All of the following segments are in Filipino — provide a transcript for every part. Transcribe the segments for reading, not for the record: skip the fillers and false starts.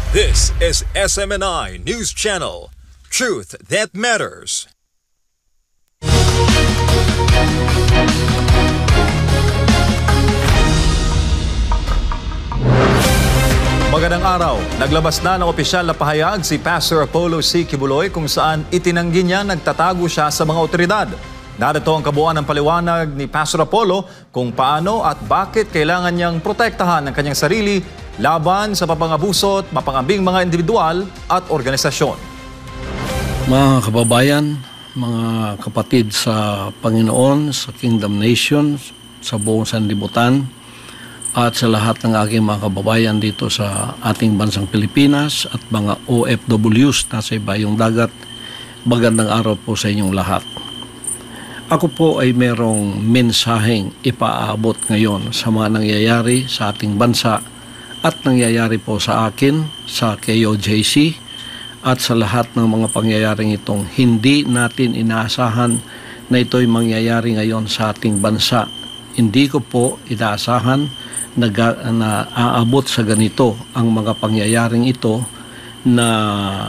This is SMNI News Channel. Truth that matters. Magandang araw. Naglabas na ng opisyal na pahayag si Pastor Apollo C. Kibuloy kung saan itinanggi niya nagtatago siya sa mga otoridad. Narito ang kabuuan ng paliwanag ni Pastor Apollo kung paano at bakit kailangan niyang protektahan ang kanyang sarili laban sa papangabuso at mapangambing mga individual at organisasyon. Mga kababayan, mga kapatid sa Panginoon, sa Kingdom Nation, sa buong sanlibutan, at sa lahat ng aking mga kababayan dito sa ating bansang Pilipinas at mga OFWs na sa ibayong dagat, magandang araw po sa inyong lahat. Ako po ay merong mensaheng ipaabot ngayon sa mga nangyayari sa ating bansa at nangyayari po sa akin, sa KOJC at sa lahat ng mga pangyayaring itong hindi natin inaasahan na ito'y mangyayari ngayon sa ating bansa. Hindi ko po inaasahan na aabot sa ganito ang mga pangyayaring ito, na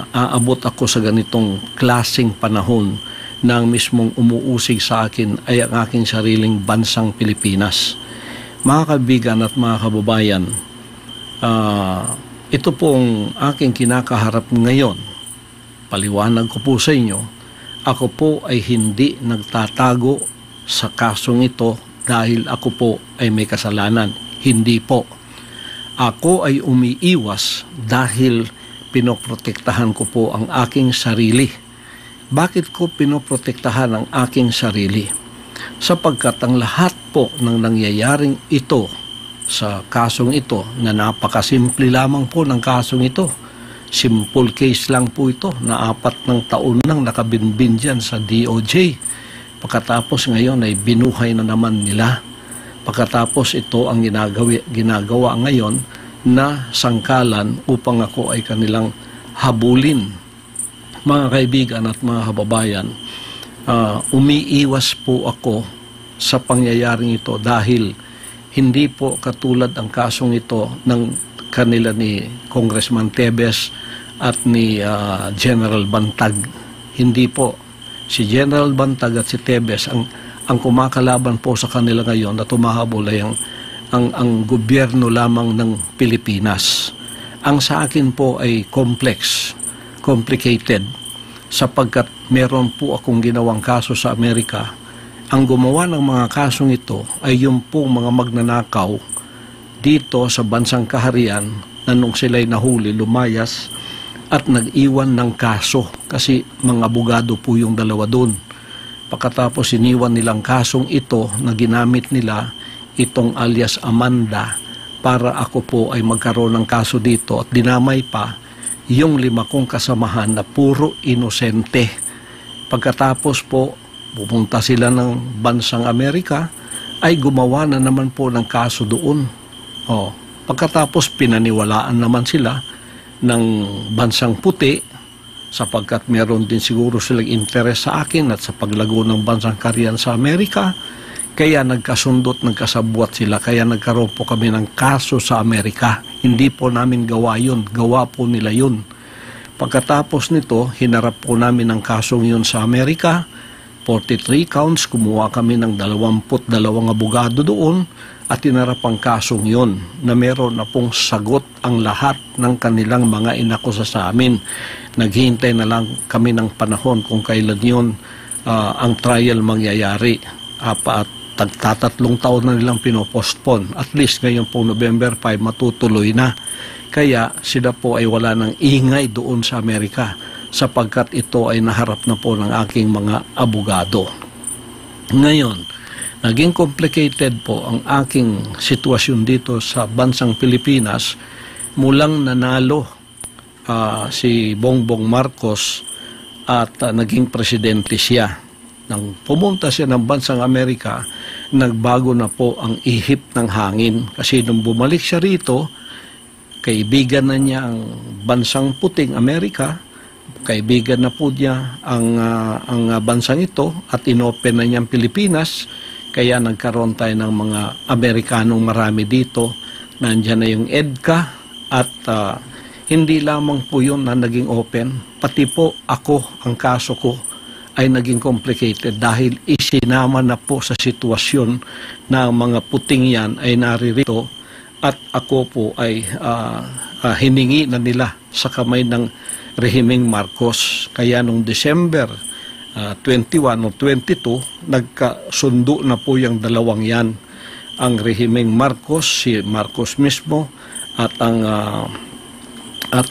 aabot ako sa ganitong klaseng panahon na ang mismong umuusig sa akin ay ang aking sariling bansang Pilipinas. Mga kaibigan at mga kababayan, ito pong aking kinakaharap ngayon. Paliwanag ko po sa inyo, ako po ay hindi nagtatago sa kasong ito dahil ako po ay may kasalanan. Hindi po. Ako ay umiiwas dahil pinoprotektahan ko po ang aking sarili. Bakit ko pinoprotektahan ang aking sarili? Sapagkat ang lahat po ng nangyayaring ito sa kasong ito, na napakasimple lamang po ng kasong ito. Simple case lang po ito na 4 taon nang nakabinbin dyan sa DOJ. Pagkatapos ngayon ay binuhay na naman nila. Pagkatapos ito ang ginagawa ngayon na sangkalan upang ako ay kanilang habulin. Mga kaibigan at mga kababayan, umiiwas po ako sa pangyayaring ito dahil hindi po katulad ang kasong ito ng kanila ni Congressman Tebes at ni General Bantag. Hindi po. Si General Bantag at si Tebes ang kumakalaban po sa kanila ngayon na tumahabol ay ang gobyerno lamang ng Pilipinas. Ang sa akin po ay complicated, sapagkat meron po akong ginawang kaso sa Amerika. Ang gumawa ng mga kasong ito ay yung pong mga magnanakaw dito sa bansang kaharian na nung sila'y nahuli, lumayas at nag-iwan ng kaso kasi mga abogado po yung dalawa doon. Pagkatapos iniwan nilang kasong ito na ginamit nila itong alias Amanda para ako po ay magkaroon ng kaso dito at dinamay pa yung 5 kong kasamahan na puro inosente. Pagkatapos po pumunta sila ng bansang Amerika ay gumawa na naman po ng kaso doon. Pagkatapos pinaniwalaan naman sila ng bansang puti sapagkat meron din siguro silang interes sa akin at sa paglago ng bansang kaharian sa Amerika. Kaya nagkasundot, nagkasabwat sila. Kaya nagkaroon po kami ng kaso sa Amerika. Hindi po namin gawa yun. Gawa po nila yun. Pagkatapos nito, hinarap po namin ang kasong yun sa Amerika. 43 counts. Kumuha kami ng 22 abogado doon. At hinarap ang kasong yun na meron na pong sagot ang lahat ng kanilang mga inakusa sa amin. Naghihintay na lang kami ng panahon kung kailan yun ang trial mangyayari. At tagtatatlong taon na nilang pinopostpone. At least ngayon po November 5 matutuloy na. Kaya sila po ay wala ng ingay doon sa Amerika sapagkat ito ay naharap na po ng aking mga abogado. Ngayon, naging complicated po ang aking sitwasyon dito sa bansang Pilipinas mulang nanalo si Bongbong Marcos at naging presidente siya. Nang pumunta siya ng bansang Amerika, nagbago na po ang ihip ng hangin. Kasi nung bumalik siya rito, kaibigan na niya ang bansang puting Amerika, kaibigan na po niya ang bansang ito at inopen na niya ang Pilipinas. Kaya nagkaroon tayo ng mga Amerikanong marami dito. Nandiyan na yung EDCA at Hindi lamang po yun na naging open, pati po ako, ang kaso ko, ay naging complicated dahil isinama na po sa sitwasyon na ang mga puting yan ay naririto at ako po ay hiningi na nila sa kamay ng rehimeng Marcos. Kaya noong December 21 o 22, nagkasundo na po yung dalawang yan. Ang rehimeng Marcos, si Marcos mismo, at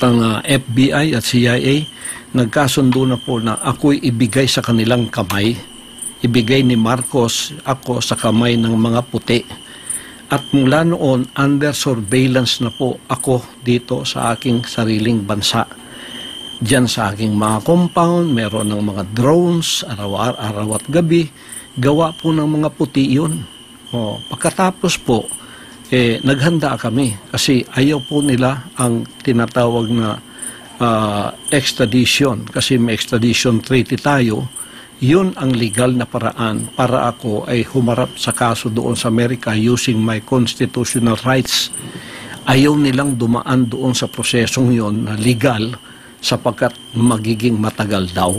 ang FBI at CIA, nagkasundo na po na ako'y ibigay sa kanilang kamay. Ibigay ni Marcos ako sa kamay ng mga puti. At mula noon, under surveillance na po ako dito sa aking sariling bansa. Diyan sa aking mga compound, meron ng mga drones, araw at gabi. Gawa po ng mga puti yun. Pagkatapos po, naghanda kami kasi ayaw po nila ang tinatawag na extradition. Kasi may extradition treaty tayo. Yun ang legal na paraan para ako ay humarap sa kaso doon sa Amerika using my constitutional rights. Ayaw nilang dumaan doon sa prosesong yon na legal sapagkat magiging matagal daw.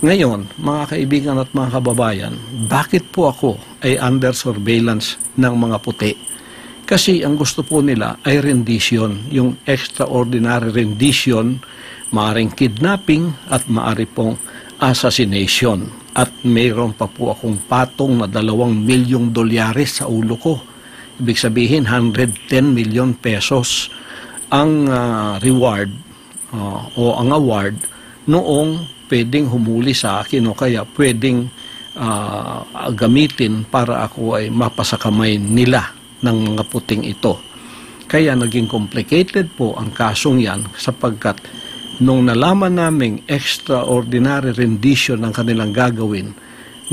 Ngayon, mga kaibigan at mga kababayan, bakit po ako ay under surveillance ng mga puti? Kasi ang gusto po nila ay rendition, yung extraordinary rendition, maaring kidnapping at maari pong assassination. At mayroon pa po akong patong na $2 milyong sa ulo ko. Ibig sabihin, 110 million pesos ang reward o ang award noong pwedeng humuli sa akin o kaya pwedeng gamitin para ako ay mapasakamay nila ng mga puting ito. Kaya naging complicated po ang kasong yan sapagkat nung nalaman naming extraordinary rendition ang kanilang gagawin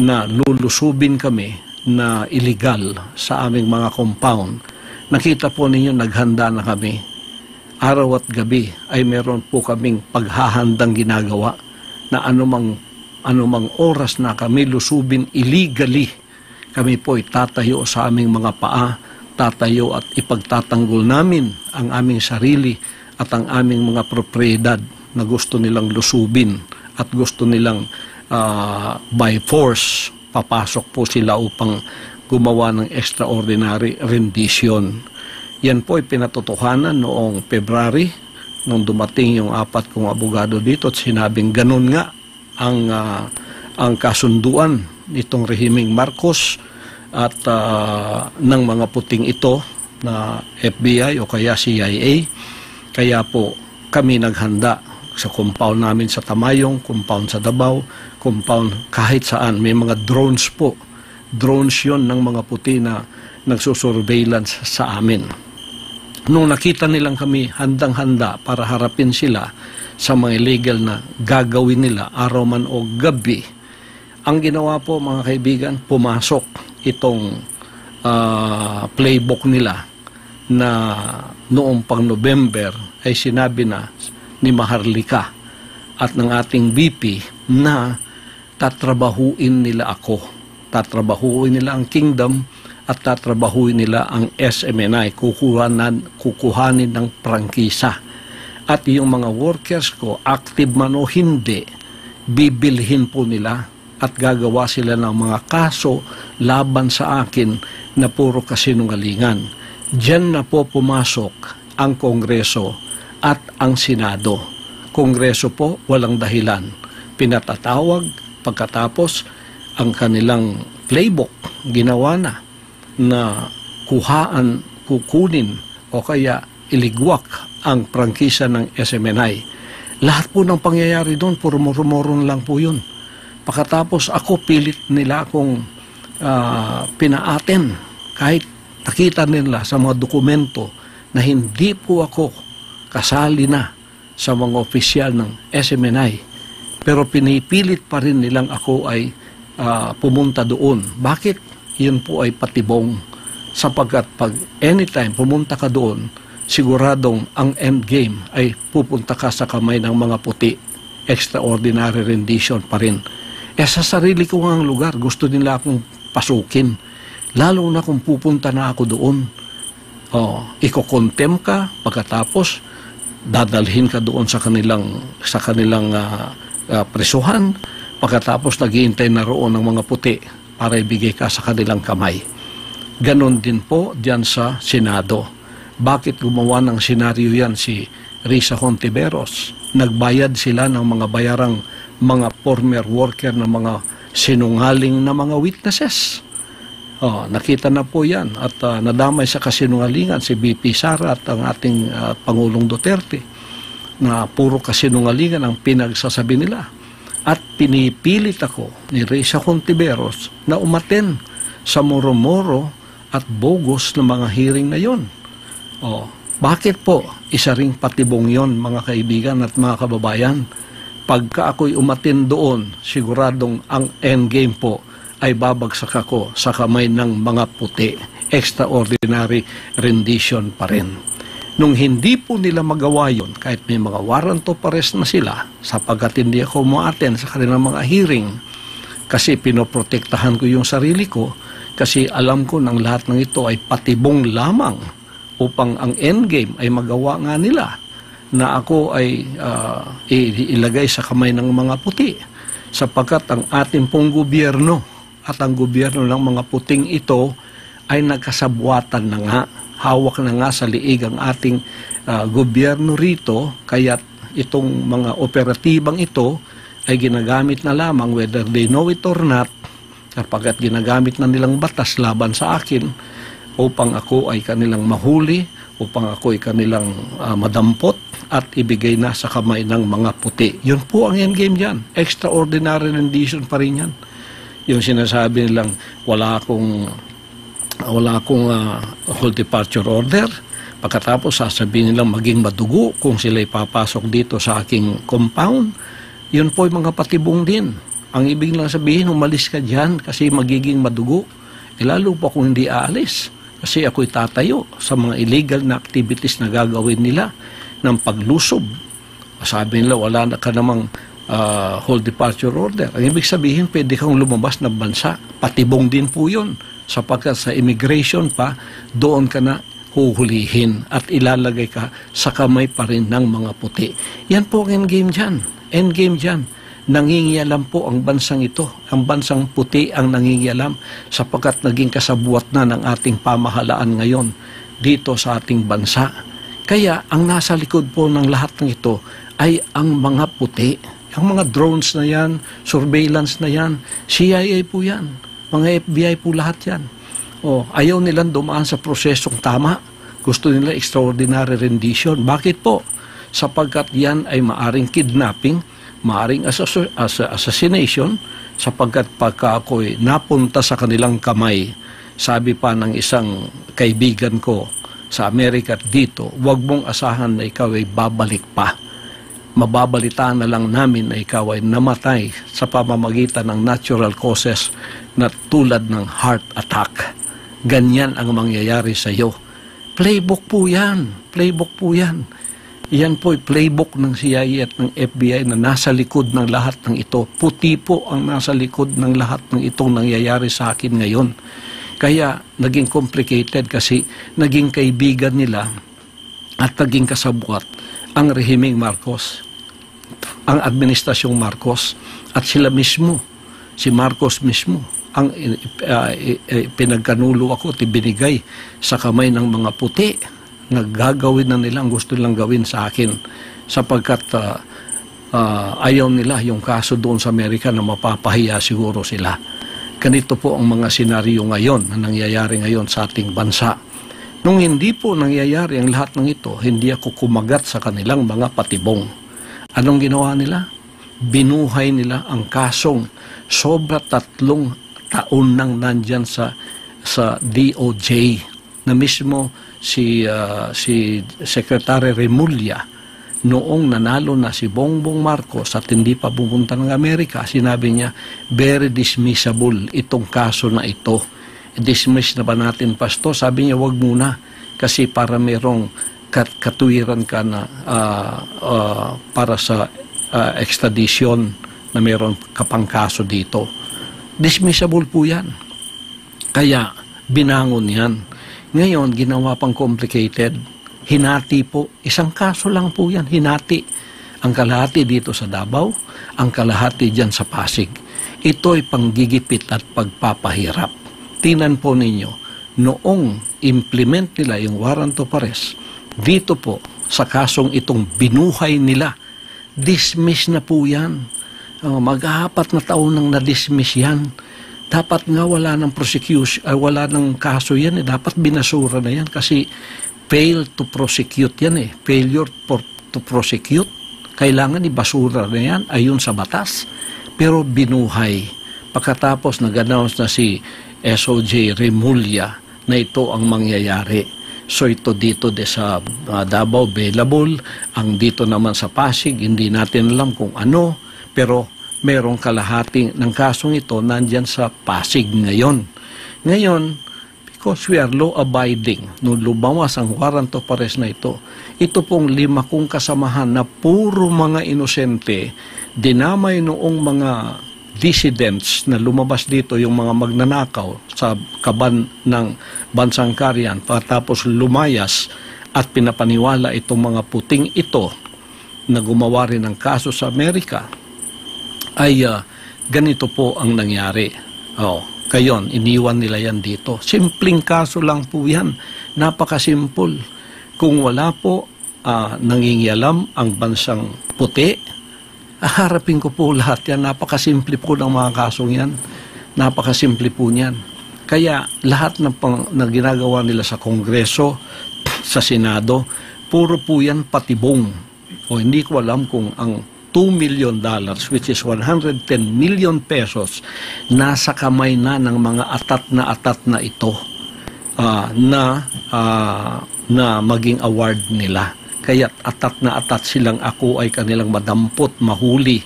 na lulusubin kami na illegal sa aming mga compound, nakita po ninyo naghanda na kami. Araw at gabi ay meron po kaming paghahandang ginagawa na anumang oras na kami lusubin illegally, kami po ay tatayo sa aming mga paa, tatayo at ipagtatanggol namin ang aming sarili at ang aming mga propriedad na gusto nilang lusubin at gusto nilang by force papasok po sila upang gumawa ng extraordinary rendition. Yan po ay pinatotohanan noong February nung dumating yung 4 kong abogado dito at sinabing ganun nga ang kasunduan nitong rehimeng Marcos at ng mga puting ito na FBI o kaya CIA. Kaya po kami naghanda sa compound namin sa Tamayong, compound sa Davao, compound kahit saan. May mga drones po. Drones yon ng mga puti na nagsusurveillance sa amin. Nung nakita nilang kami handang-handa para harapin sila sa mga illegal na gagawin nila araw man o gabi, ang ginawa po mga kaibigan, pumasok itong playbook nila na noong pang November ay sinabi na ni Maharlika at ng ating VP na tatrabahuin nila ako. Tatrabahuin nila ang kingdom at tatrabahuin nila ang SMNI. Kukuhanin ng prangkisa. At yung mga workers ko, active man o hindi, bibilhin po nila at gagawa sila ng mga kaso laban sa akin na puro kasinungalingan. Diyan na po pumasok ang Kongreso at ang Senado. Kongreso po, walang dahilan. Pinatatawag, pagkatapos ang kanilang playbook, ginawa na kukunin o kaya iligwak ang prangkisa ng SMNI. Lahat po ng pangyayari doon, puro moro-moron lang po yun. Pagkatapos ako, pilit nila akong pinaaten kahit nakita nila sa mga dokumento na hindi po ako kasali na sa mga opisyal ng SMNI. Pero pinipilit pa rin nilang ako ay pumunta doon. Bakit? Yun po ay patibong. Sapagkat pag anytime pumunta ka doon, siguradong ang endgame ay pupunta ka sa kamay ng mga puti. Extraordinary rendition pa rin. Sa sarili ko ang lugar, gusto nila akong pasukin. Lalo na kung pupunta na ako doon. Iko-contempt ka, pagkatapos dadalhin ka doon sa kanilang presuhan, pagkatapos naghihintay na roon ng mga puti para ibigay ka sa kanilang kamay. Ganon din po diyan sa Senado. Bakit gumawa ng senaryo yan si Risa Hontiveros? Nagbayad sila ng mga bayarang mga former worker ng mga sinungaling na mga witnesses. Nakita na po yan at nadamay sa kasinungalingan si BP Sara at ang ating Pangulong Duterte na puro kasinungalingan ang pinagsasabi nila. At pinipilit ako ni Risa Hontiveros na umaten sa moro-moro at bogus na mga hearing na yon. Bakit po? Isa ring patibong yon, mga kaibigan at mga kababayan. Pagka ako'y umatin doon, siguradong ang endgame po ay babagsak ako sa kamay ng mga puti. Extraordinary rendition pa rin. Nung hindi po nila magawa yun, kahit may mga warrant of arrest na sila, sapagkat hindi ako ma-attend sa kanilang mga hearing, kasi pinoprotektahan ko yung sarili ko, kasi alam ko ng lahat ng ito ay patibong lamang upang ang endgame ay magawa nga nila na ako ay ilagay sa kamay ng mga puti, sapagkat ang ating pong gobyerno at ang gobyerno ng mga puting ito ay nagkasabwatan na nga, hawak na nga sa liig ang ating gobyerno rito, kaya itong mga operatibang ito ay ginagamit na lamang whether they know it or not, sapagkat ginagamit na nilang batas laban sa akin upang ako ay kanilang mahuli, upang ako ay kanilang madampot at ibigay na sa kamay ng mga puti. Yun po ang endgame dyan. Extraordinary rendition pa rin yan. Yung sinasabi nilang wala akong whole departure order, pagkatapos sasabihin nilang maging madugo kung sila'y papasok dito sa aking compound, yun po ay mga patibong din. Ang ibig lang sabihin, umalis ka dyan kasi magiging madugo. Lalo pa kung hindi aalis, kasi ako'y tatayo sa mga illegal na activities na gagawin nila ng paglusob. Sabi nila, wala na ka namang whole departure order. Ang ibig sabihin, pwede kang lumabas ng bansa. Patibong din po yun. Sapagkat sa immigration pa, doon ka na huhulihin at ilalagay ka sa kamay pa rin ng mga puti. Yan po ang endgame dyan. Endgame dyan. Nangingialam po ang bansang ito. Ang bansang puti ang nangingialam sapagkat naging kasabuat na ng ating pamahalaan ngayon dito sa ating bansa. Kaya ang nasa likod po ng lahat ng ito ay ang mga puti. Ang mga drones na yan, surveillance na yan, CIA po yan, mga FBI po lahat yan. Ayaw nilang dumaan sa prosesong tama. Gusto nila extraordinary rendition. Bakit po? Sapagkat yan ay maaring kidnapping, maaring assassination, sapagkat pagka ako'y napunta sa kanilang kamay, sabi pa ng isang kaibigan ko sa Amerika dito, huwag mong asahan na ikaw ay babalik pa. Mababalitaan na lang namin na ikaw ay namatay sa pamamagitan ng natural causes na tulad ng heart attack. Ganyan ang mangyayari sa iyo. Playbook po yan. Playbook po yan. Yan po ay playbook ng CIA at ng FBI na nasa likod ng lahat ng ito. Puti po ang nasa likod ng lahat ng itong nangyayari sa akin ngayon. Kaya naging complicated kasi naging kaibigan nila at naging kasabwat ang rehimeng Marcos, ang administrasyong Marcos, at sila mismo, si Marcos mismo, ang pinagkanulo ako at ibinigay sa kamay ng mga puti na gagawin na nila ang gusto nilang gawin sa akin sapagkat ayaw nila yung kaso doon sa Amerika na mapapahiya siguro sila. Ganito po ang mga senaryo ngayon na nangyayari ngayon sa ating bansa. Nung hindi po nangyayari ang lahat ng ito, hindi ako kumagat sa kanilang mga patibong. Anong ginawa nila? Binuhay nila ang kasong sobra 3 taon nang nandyan sa DOJ na mismo si Secretary Remulla noong nanalo na si Bongbong Marcos at hindi pa pupunta ng Amerika, sinabi niya, very dismissible itong kaso na ito. Dismiss na ba natin, Pastor? Sabi niya, wag muna kasi para merong katuwiran ka na para sa extradition na meron kapang kaso dito. Dismissible po yan. Kaya binangon yan. Ngayon, ginawa pang complicated Hinati po. Isang kaso lang po yan, hinati. Ang kalahati dito sa Davao, ang kalahati dyan sa Pasig. Ito ay panggigipit at pagpapahirap. Tingnan po ninyo, noong implement nila yung warrant of arrest, dito po, sa kasong itong binuhay nila, dismiss na po yan. Mag-apat na taon nang na-dismiss yan. Dapat nga wala ng prosecution, wala ng kaso yan. Dapat binasura na yan kasi fail to prosecute yan eh. Failure to prosecute. Kailangan ibasura na yan ayon sa batas. Pero binuhay. Pagkatapos nag-announce na si SOJ Remulla na ito ang mangyayari. So ito dito sa Davao available, ang dito naman sa Pasig, hindi natin alam kung ano, pero merong kalahati ng kasong ito nandyan sa Pasig ngayon. Ngayon, because we are law-abiding, nung lumawas ang warrant of arrest na ito pong 5 kong kasamahan na puro mga inosente, dinamay noong mga dissidents na lumabas dito, yung mga magnanakaw sa kaban ng Bansang Karian, tapos lumayas at pinapaniwala itong mga puting ito na gumawa rin ng kaso sa Amerika, ay ganito po ang nangyari. Kayon, iniwan nila yan dito. Simpleng kaso lang po yan. Napakasimple. Kung wala po nangingialam ang bansang puti, harapin ko po lahat yan. Napakasimple po ng mga kasong yan. Napakasimple po niyan. Kaya lahat na ginagawa nila sa Kongreso, sa Senado, puro po yan patibong. O hindi ko alam kung ang $2 million, which is 110 million pesos, nasa kamay na ng mga atat na ito na maging award nila. Kaya atat silang ako ay kanilang madampot, mahuli.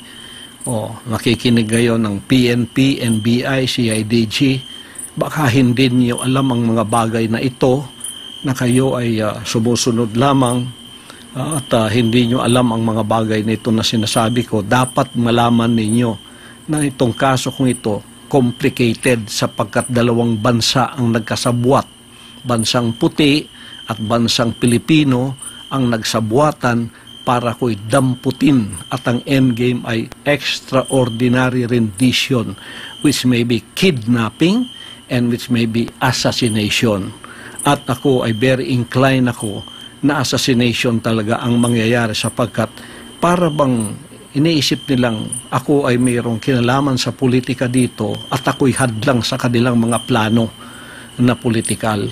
Nakikinig ngayon ng PNP, NBI, CIDG. Baka hindi niyo alam ang mga bagay na ito na kayo ay sumusunod lamang at hindi nyo alam ang mga bagay na ito na sinasabi ko. Dapat malaman ninyo na itong kaso kong ito complicated sapagkat 2 bansa ang nagkasabwat. Bansang puti at bansang Pilipino ang nagsabuatan para ko'y damputin at ang endgame ay extraordinary rendition, which may be kidnapping and which may be assassination. At ako ay very inclined ako na assassination talaga ang mangyayari sapagkat para bang iniisip nilang ako ay mayroong kinalaman sa politika dito at ako'y hadlang sa kanilang mga plano na politikal.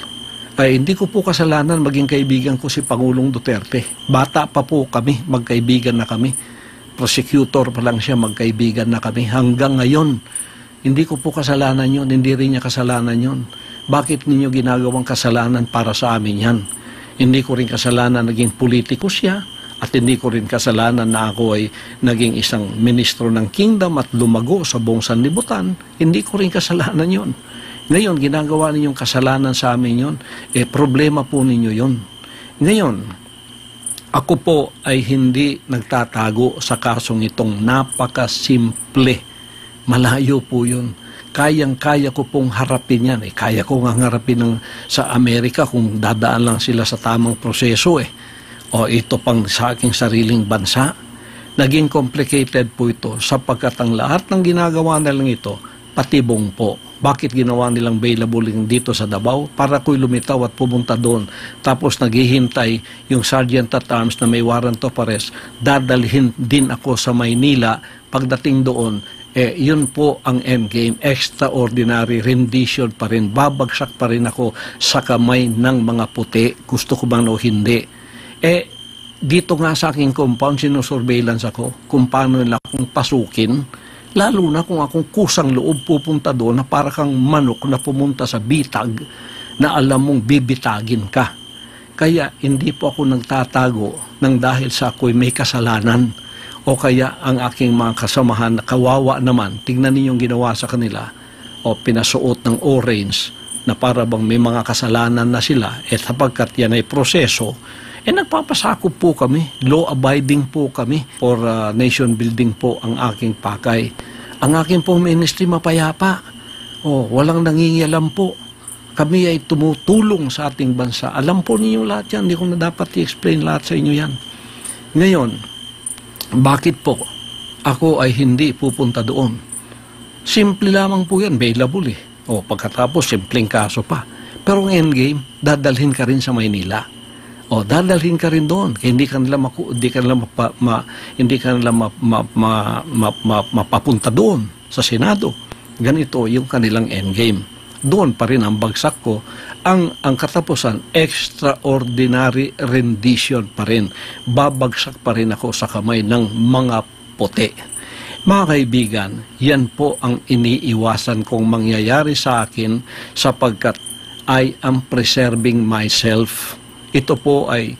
Ay hindi ko po kasalanan maging kaibigan ko si Pangulong Duterte. Bata pa po kami, magkaibigan na kami. Prosecutor pa lang siya, magkaibigan na kami. Hanggang ngayon, hindi ko po kasalanan yun, hindi rin niya kasalanan yun. Bakit ninyo ginagawang kasalanan para sa amin yan? Hindi ko rin kasalanan naging politiko siya at hindi ko rin kasalanan na ako ay naging isang ministro ng kingdom at lumago sa buong sanlibutan. Hindi ko rin kasalanan yon. Ngayon, ginagawa ninyong kasalanan sa amin yon, problema po ninyo yon. Ngayon, ako po ay hindi nagtatago sa kasong itong napakasimple. Malayo po yun. Kayang-kaya ko pong harapin yan. Kaya ko nga harapin sa Amerika kung dadaan lang sila sa tamang proseso. O ito pang sa aking sariling bansa. Naging complicated po ito sapagkat ang lahat ng ginagawa nilang ito, patibong po. Bakit ginawa nilang available dito sa Davao? Para ko'y lumitaw at pumunta doon. Tapos naghihintay yung sergeant at arms na may warrant of arrest. Dadalhin din ako sa Maynila. Pagdating doon, yun po ang endgame, extraordinary rendition pa rin, babagsak pa rin ako sa kamay ng mga puti, gusto ko bang o hindi. Dito nga sa aking compound, sinusurveillance ako kung paano nila akong pasukin, lalo na kung akong kusang loob pupunta doon na para kang manok na pumunta sa bitag na alam mong bibitagin ka. Kaya hindi po ako nagtatago nang dahil sa ako'y may kasalanan. O kaya ang aking mga kasamahan na kawawa naman, tingnan ninyong ginawa sa kanila, o pinasuot ng orange na para bang may mga kasalanan na sila, sapagkat yan ay proseso, nagpapasakop po kami, law-abiding po kami, for nation building po ang aking pakay. Ang aking pong ministry mapayapa, walang nangingialam po. Kami ay tumutulong sa ating bansa. Alam po ninyo lahat yan. Hindi ko na dapat i-explain lahat sa inyo yan. Ngayon, bakit po ako ay hindi pupunta doon? Simple lamang po yan. Available eh. O pagkatapos, simpleng kaso pa. Pero ang endgame, dadalhin ka rin sa Maynila. O dadalhin ka rin doon. Hindi ka nila mapapunta doon sa Senado. Ganito yung kanilang endgame. Doon pa rin ang bagsak ko. Ang katapusan, extraordinary rendition pa rin. Babagsak pa rin ako sa kamay ng mga puti. Mga kaibigan, yan po ang iniiwasan kong mangyayari sa akin sapagkat I am preserving myself. Ito po ay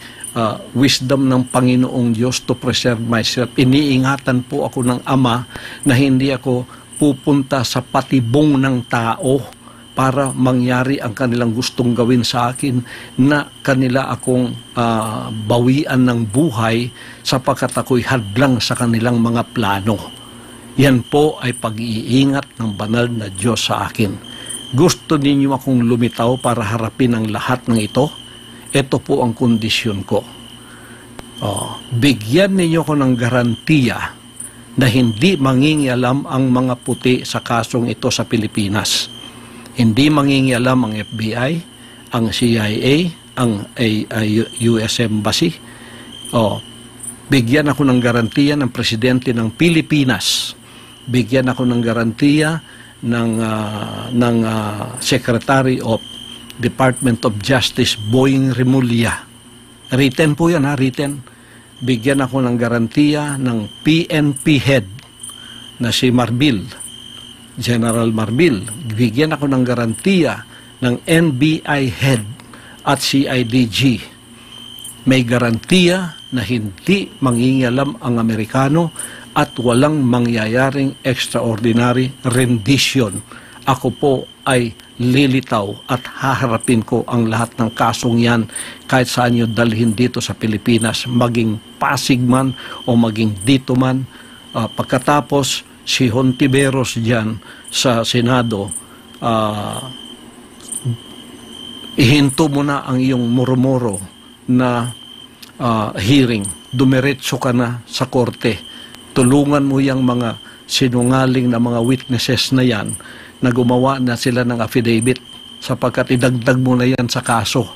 wisdom ng Panginoong Diyos to preserve myself. Iniingatan po ako ng Ama na hindi ako pupunta sa patibong ng tao para mangyari ang kanilang gustong gawin sa akin, na kanila akong bawian ng buhay sapagkat ako'y hadlang sa kanilang mga plano. Yan po ay pag-iingat ng banal na Diyos sa akin. Gusto ninyo akong lumitaw para harapin ang lahat ng ito? Ito po ang kondisyon ko. Bigyan ninyo ko ng garantiya na hindi mangingialam ang mga puti sa kasong ito sa Pilipinas. Hindi mangingialam ang FBI, ang CIA, ang US Embassy. Bigyan ako ng garantiya ng Presidente ng Pilipinas. Bigyan ako ng garantiya ng Secretary of Department of Justice Boying Remulla. Written po yan, written. Bigyan ako ng garantiya ng PNP head na si Marbil, General Marbil. Bigyan ako ng garantiya ng NBI head at CIDG. May garantiya na hindi mangingialam ang Amerikano at walang mangyayaring extraordinary rendition. Ako po ay lilitaw at haharapin ko ang lahat ng kasong yan kahit saan nyo dalhin dito sa Pilipinas, maging Pasig man o maging dito man. Pagkatapos, si Hontiveros dyan sa Senado, ihinto mo na ang iyong murmuro na hearing. Dumiretso ka na sa korte. Tulungan mo yung mga sinungaling na mga witnesses na yan na gumawa na sila ng affidavit sapagkat idagdag mo na yan sa kaso.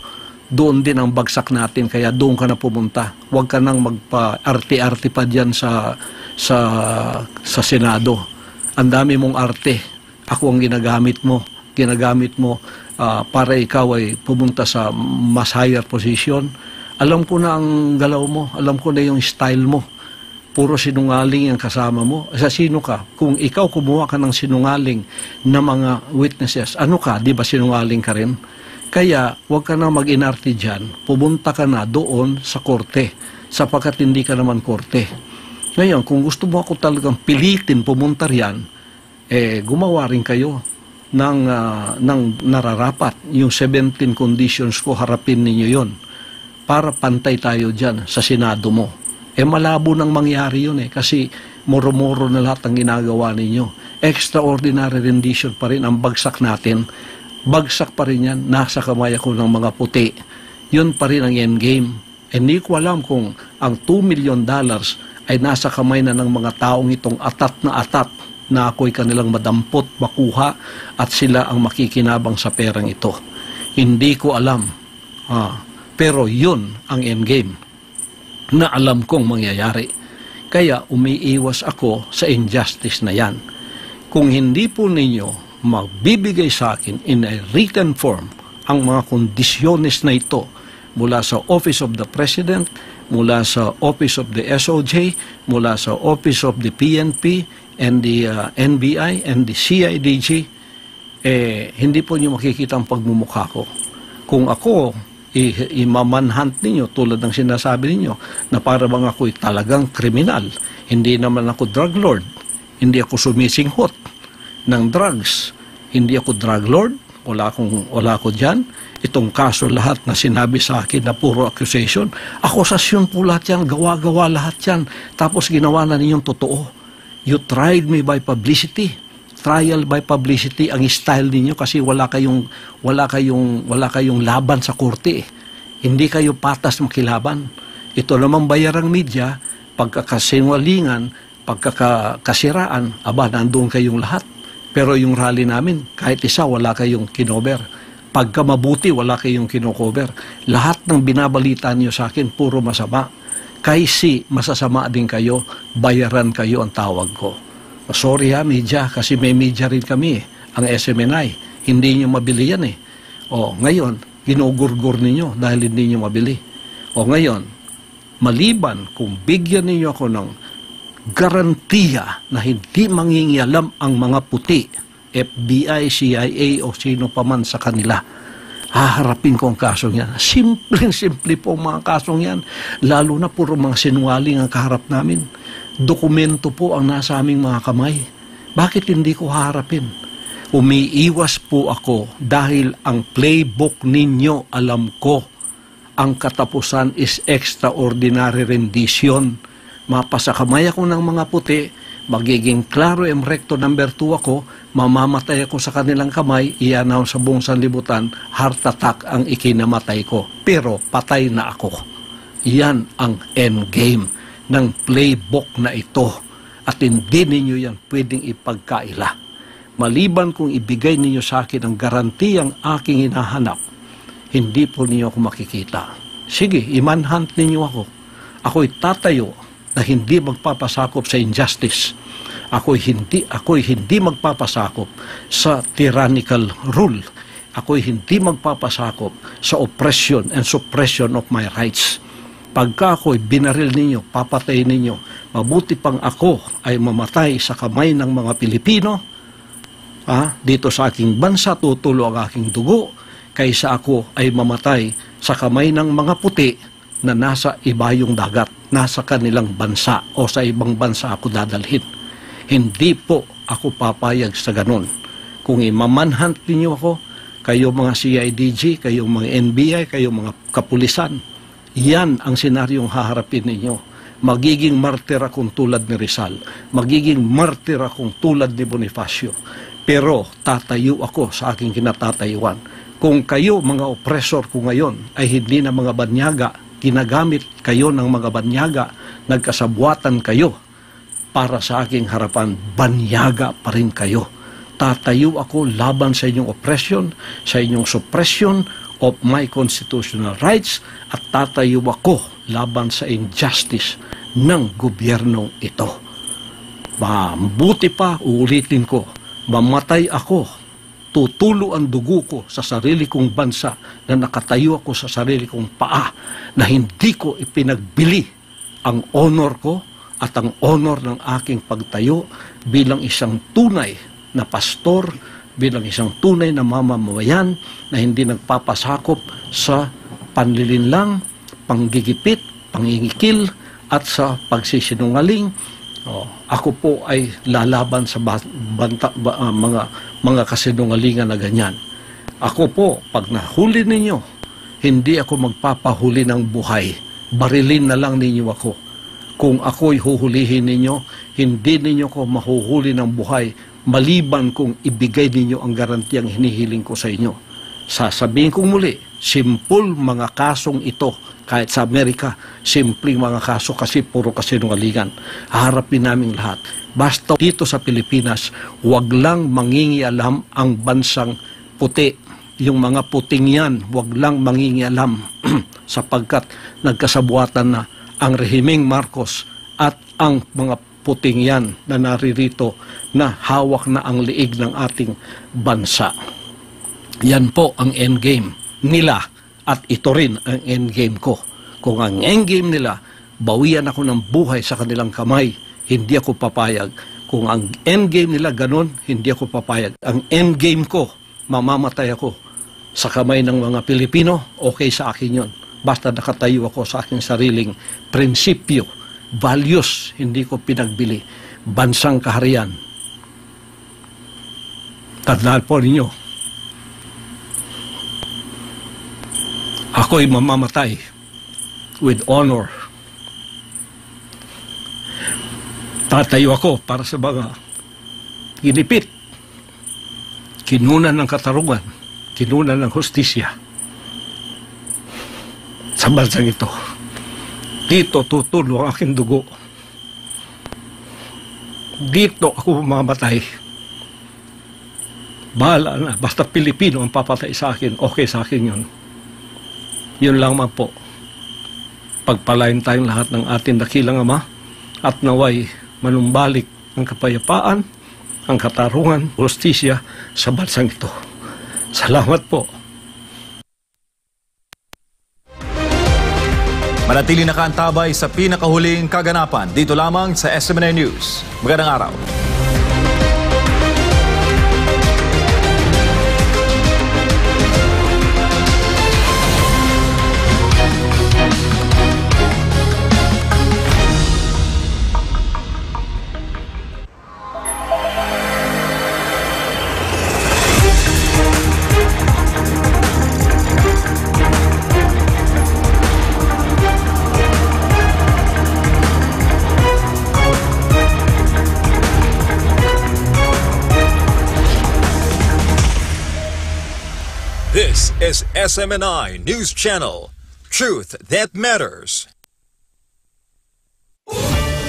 Doon din ang bagsak natin, kaya doon ka na pumunta. Huwag ka nang magpa-arte-arte pa dyan sa Senado. Ang dami mong arte. Ako ang ginagamit mo. Para ikaw ay pumunta sa mas higher position. Alam ko na ang galaw mo. Alam ko na yung style mo. Puro sinungaling ang kasama mo. Sa sino ka? Kung ikaw kumuha ka ng sinungaling na mga witnesses, ano ka? Di ba sinungaling ka rin? Kaya huwag ka na mag-inarte dyan. Pumunta ka na doon sa korte sapagkat hindi ka naman korte. Ngayon, kung gusto mo ako talagang pilitin pumunta riyan, gumawa rin kayo ng nararapat. Yung 17 conditions ko, harapin ninyo yon para pantay tayo dyan sa Senado mo. Malabo nang mangyari yun kasi moro-moro na lahat ang ginagawa ninyo. Extraordinary rendition pa rin ang bagsak natin. Bagsak pa rin yan, nasa kamay ako ng mga puti. Yun pa rin ang endgame. Hindi ko alam kung ang $2 million ay nasa kamay na ng mga taong itong atat na ako'y kanilang madampot, makuha at sila ang makikinabang sa perang ito. Hindi ko alam. Pero yun ang endgame na alam kong mangyayari. Kaya umiiwas ako sa injustice na yan. Kung hindi po ninyo magbibigay sa akin in a written form ang mga kondisyones na ito mula sa Office of the President, mula sa Office of the SOJ, mula sa Office of the PNP and the NBI and the CIDG, hindi po nyo makikita ang pagmumukha ko. Kung ako imamanhunt ninyo tulad ng sinasabi ninyo na para bang ako'y talagang kriminal. Hindi naman ako drug lord. Hindi ako sumisinghot ng drugs. Hindi ako drug lord. Wala ako dyan. Itong kaso lahat na sinabi sa akin na puro accusation. Akusasyon po lahat yan. Gawa-gawa lahat yan. Tapos ginawa na ninyong totoo. You tried me by publicity. trial by publicity ang style ninyo kasi wala kayong laban sa korte. Hindi kayo patas makilaban. Ito namang bayarang media, pagkakasinwalingan, pagkakasiraan, nandoon kayong lahat. Pero yung rally namin, kahit isa, wala kayong kinover. Pagka mabuti, wala kayong kinocover. Lahat ng binabalita niyo sa akin, puro masama. Kasi masasama din kayo, bayaran kayo ang tawag ko. Sorry media, kasi may media rin kami ang SMNI. Hindi niyo mabili yan ngayon, ginugurgur ninyo dahil hindi niyo mabili. Ngayon, maliban kung bigyan ninyo ako ng garantiya na hindi mangingialam ang mga puti, FBI, CIA o sino pa man sa kanila, haharapin ko ang kasong yan. Simple po ang mga kasong yan. Lalo na puro mga sinungaling ang kaharap namin. Dokumento po ang nasa aming mga kamay. Bakit hindi ko haharapin? Umiiwas po ako dahil ang playbook ninyo, alam ko, ang katapusan is extraordinary rendition. Mapasakamay ako ng mga puti, magiging klaro recto number 2 ako, mamamatay ako sa kanilang kamay, i-announce sa buong sanlibutan, heart attack ang ikinamatay ko. Pero patay na ako. Yan ang endgame ng playbook na ito. At hindi ninyo yan pwedeng ipagkaila. Maliban kung ibigay ninyo sa akin ang garantiyang aking hinahanap, hindi po ninyo ako makikita. Sige, i-manhunt ninyo ako. Ako'y tatayo na hindi magpapasakop sa injustice. Ako'y hindi magpapasakop sa tyrannical rule. Ako'y hindi magpapasakop sa oppression and suppression of my rights. Pagka ako'y binaril ninyo, papatay ninyo, mabuti pang ako ay mamatay sa kamay ng mga Pilipino, dito sa aking bansa, tutulo ang aking dugo, kaysa ako ay mamatay sa kamay ng mga puti na nasa ibayong dagat, nasa kanilang bansa o sa ibang bansa ako dadalhin. Hindi po ako papayag sa ganun. Kung imamanhunt ninyo ako, kayo mga CIDG, kayo mga NBI, kayo mga kapulisan, yan ang senaryong haharapin ninyo. Magiging martir akong tulad ni Rizal. Magiging martir akong tulad ni Bonifacio. Pero tatayo ako sa aking kinatatayuan. Kung kayo, mga oppressor ko ngayon, ay hindi na mga banyaga, ginagamit kayo ng mga banyaga, nagkasabwatan kayo para sa aking harapan, banyaga pa rin kayo. Tatayo ako laban sa inyong oppression, sa inyong suppression of my constitutional rights, at tatayo ako laban sa injustice ng gobyernong ito. Mabuti pa, uulitin ko, mamatay ako, tutulo ang dugo ko sa sarili kong bansa na nakatayo ako sa sarili kong paa na hindi ko ipinagbili ang honor ko at ang honor ng aking pagtayo bilang isang tunay na pastor, bilang isang tunay na mamamayan na hindi nagpapasakop sa panlilinlang, panggigipit, pangingikil at sa pagsisinungaling. Ako po ay lalaban sa mga kasinungalingan na ganyan. Ako po, pag nahuli ninyo, hindi ako magpapahuli ng buhay. Barilin na lang ninyo ako. Kung ako'y huhulihin ninyo, hindi ninyo ko mahuhuli ng buhay maliban kung ibigay ninyo ang garantiyang hinihiling ko sa inyo. Sasabihin kong muli, simple mga kasong ito. Kahit sa Amerika, simpleng mga kaso kasi puro kasinungalingan. Haharapin namin lahat. Basta dito sa Pilipinas, wag lang mangingialam ang bansang puti. Yung mga puting yan, wag lang mangingialam sapagkat nagkasabuatan na ang rehimeng Marcos at ang mga puting yan na naririto na hawak na ang liig ng ating bansa. Yan po ang endgame nila. At ito rin ang endgame ko. Kung ang endgame nila, bawian ako ng buhay sa kanilang kamay, hindi ako papayag. Kung ang endgame nila ganon, hindi ako papayag. Ang endgame ko, mamamatay ako sa kamay ng mga Pilipino, okay sa akin yon. Basta nakatayo ako sa aking sariling prinsipyo, values, hindi ko pinagbili. Bansang kaharian. Tandaan po ninyo, ako'y mamamatay with honor. Tatayo ako para sa mga ginipit, kinunan ng katarungan, kinunan ng hustisya sa bansang ito. Dito tutulo ang aking dugo. Dito ako mamamatay. Bahala na, basta Pilipino ang papatay sa akin, okay sa akin yun. Yun lang man po. Pagpalain tayong lahat ng ating dakilang Ama at naway manumbalik ang kapayapaan, ang katarungan, hustisya sa bansang ito. Salamat po. Manatili nakaantabay sa pinakahuling kaganapan dito lamang sa SMNI News. Magandang araw. This is SMNI News Channel. Truth that matters.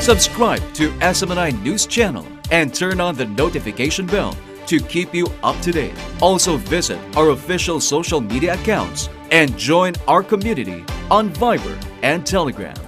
Subscribe to SMNI News Channel and turn on the notification bell to keep you up to date. Also visit our official social media accounts and join our community on Viber and Telegram.